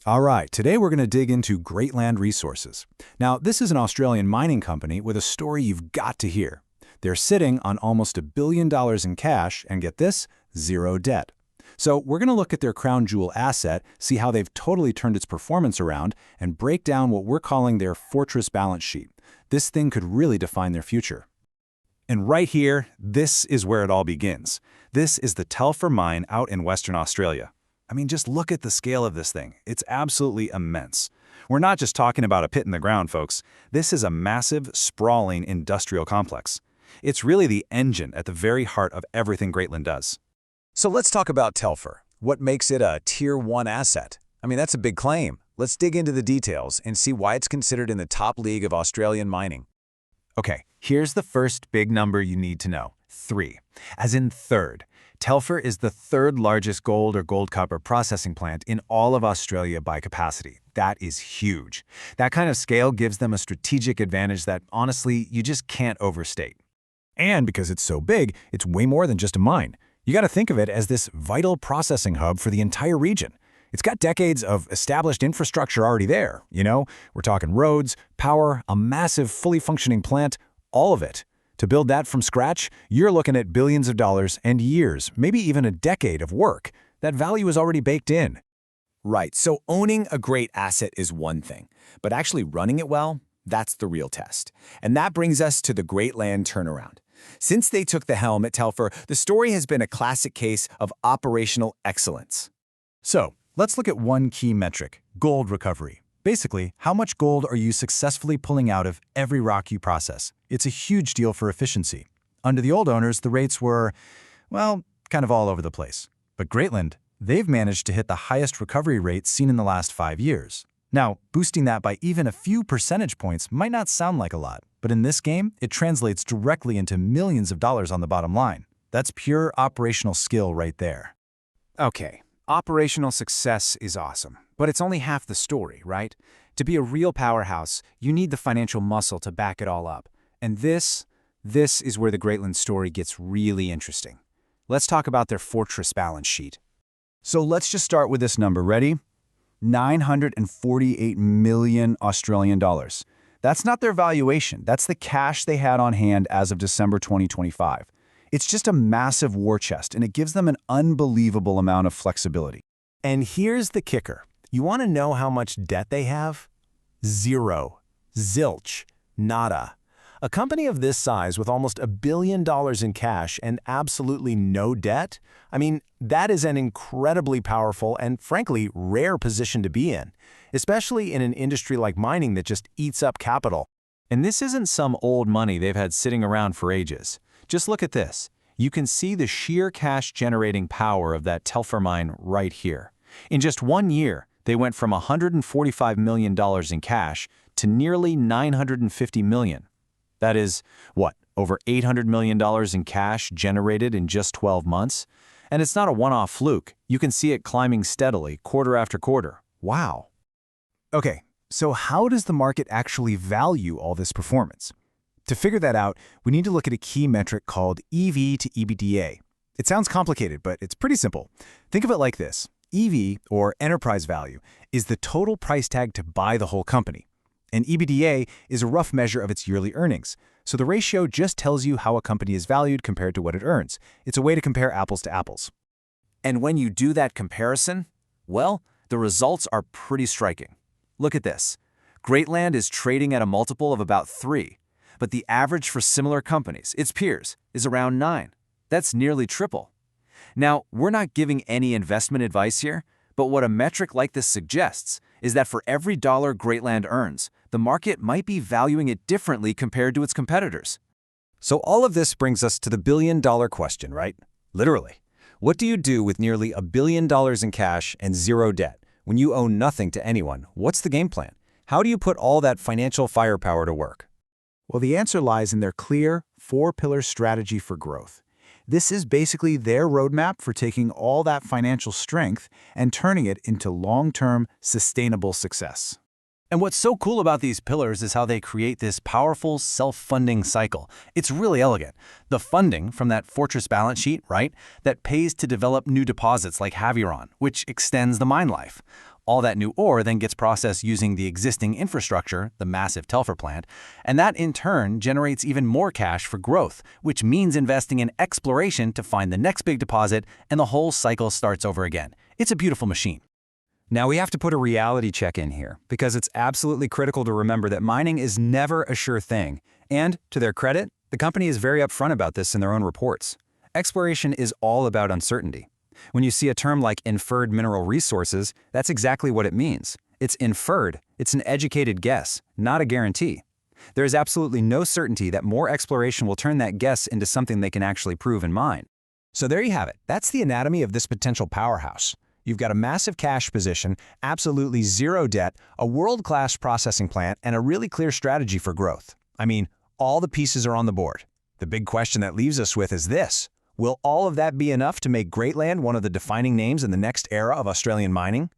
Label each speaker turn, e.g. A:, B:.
A: All right, today we're going to dig into Greatland Resources. Now, this is an Australian mining company with a story you've got to hear. They're sitting on almost $1 billion in cash and, get this, zero debt. So we're going to look at their crown jewel asset, see how they've totally turned its performance around, and break down what we're calling their fortress balance sheet. This thing could really define their future. And right here, this is where it all begins. This is the Telfer mine out in Western Australia. I mean, just look at the scale of this thing. It's absolutely immense. We're not just talking about a pit in the ground, folks. This is a massive, sprawling industrial complex. It's really the engine at the very heart of everything Greatland does.
B: So let's talk about Telfer. What makes it a Tier 1 asset? I mean, that's a big claim. Let's dig into the details and see why it's considered in the top league of Australian mining.
A: Okay, here's the first big number you need to know. 3, as in third. Telfer is the third largest gold or gold-copper processing plant in all of Australia by capacity. That is huge. That kind of scale gives them a strategic advantage that, honestly, you just can't overstate. And because it's so big, it's way more than just a mine. You got to think of it as this vital processing hub for the entire region. It's got decades of established infrastructure already there, you know? We're talking roads, power, a massive, fully functioning plant, all of it. To build that from scratch, you're looking at billions of dollars and years, maybe even a decade of work. That value is already baked in.
B: Right, so owning a great asset is one thing, but actually running it well, that's the real test. And that brings us to the Greatland turnaround. Since they took the helm at Telfer, the story has been a classic case of operational excellence.
A: So, let's look at one key metric, gold recovery. Basically, how much gold are you successfully pulling out of every rock you process? It's a huge deal for efficiency. Under the old owners, the rates were, well, kind of all over the place. But Greatland, they've managed to hit the highest recovery rate seen in the last 5 years. Now, boosting that by even a few percentage points might not sound like a lot, but in this game, it translates directly into millions of dollars on the bottom line. That's pure operational skill right there.
C: Okay, operational success is awesome, but it's only half the story, right? To be a real powerhouse, you need the financial muscle to back it all up. And this is where the Greatland story gets really interesting. Let's talk about their fortress balance sheet.
A: So let's just start with this number. Ready? 948 million Australian dollars. That's not their valuation. That's the cash they had on hand as of December 2025. It's just a massive war chest, and it gives them an unbelievable amount of flexibility.
D: And here's the kicker. You want to know how much debt they have? Zero. Zilch. Nada. A company of this size with almost $1 billion in cash and absolutely no debt? I mean, that is an incredibly powerful and, frankly, rare position to be in, especially in an industry like mining that just eats up capital.
C: And this isn't some old money they've had sitting around for ages. Just look at this. You can see the sheer cash-generating power of that Telfer mine right here. In just 1 year, they went from $145 million in cash to nearly $950 million. That is, what, over $800 million in cash generated in just 12 months? And it's not a one-off fluke. You can see it climbing steadily, quarter after quarter. Wow.
A: Okay, so how does the market actually value all this performance? To figure that out, we need to look at a key metric called EV to EBITDA. It sounds complicated, but it's pretty simple. Think of it like this. EV, or enterprise value, is the total price tag to buy the whole company. And EBITDA is a rough measure of its yearly earnings. So the ratio just tells you how a company is valued compared to what it earns. It's a way to compare apples to apples.
C: And when you do that comparison, well, the results are pretty striking. Look at this. Greatland is trading at a multiple of about 3, but the average for similar companies, its peers, is around 9. That's nearly triple. Now, we're not giving any investment advice here, but what a metric like this suggests is that for every dollar Greatland earns, the market might be valuing it differently compared to its competitors.
A: So all of this brings us to the billion-dollar question, right? Literally. What do you do with nearly $1 billion in cash and zero debt? When you own nothing to anyone, what's the game plan? How do you put all that financial firepower to work? Well, the answer lies in their clear, 4-pillar strategy for growth. This is basically their roadmap for taking all that financial strength and turning it into long-term, sustainable success.
C: And what's so cool about these pillars is how they create this powerful self-funding cycle. It's really elegant. The funding from that fortress balance sheet, right, that pays to develop new deposits like Haviron, which extends the mine life. All that new ore then gets processed using the existing infrastructure, the massive Telfer plant, and that in turn generates even more cash for growth, which means investing in exploration to find the next big deposit, and the whole cycle starts over again. It's a beautiful machine.
B: Now we have to put a reality check in here, because it's absolutely critical to remember that mining is never a sure thing. And, to their credit, the company is very upfront about this in their own reports. Exploration is all about uncertainty. When you see a term like inferred mineral resources, that's exactly what it means. It's inferred. It's an educated guess, not a guarantee. There is absolutely no certainty that more exploration will turn that guess into something they can actually prove and mine.
A: So there you have it. That's the anatomy of this potential powerhouse. You've got a massive cash position, absolutely zero debt, a world-class processing plant, and a really clear strategy for growth. I mean, all the pieces are on the board. The big question that leaves us with is this: will all of that be enough to make Greatland one of the defining names in the next era of Australian mining?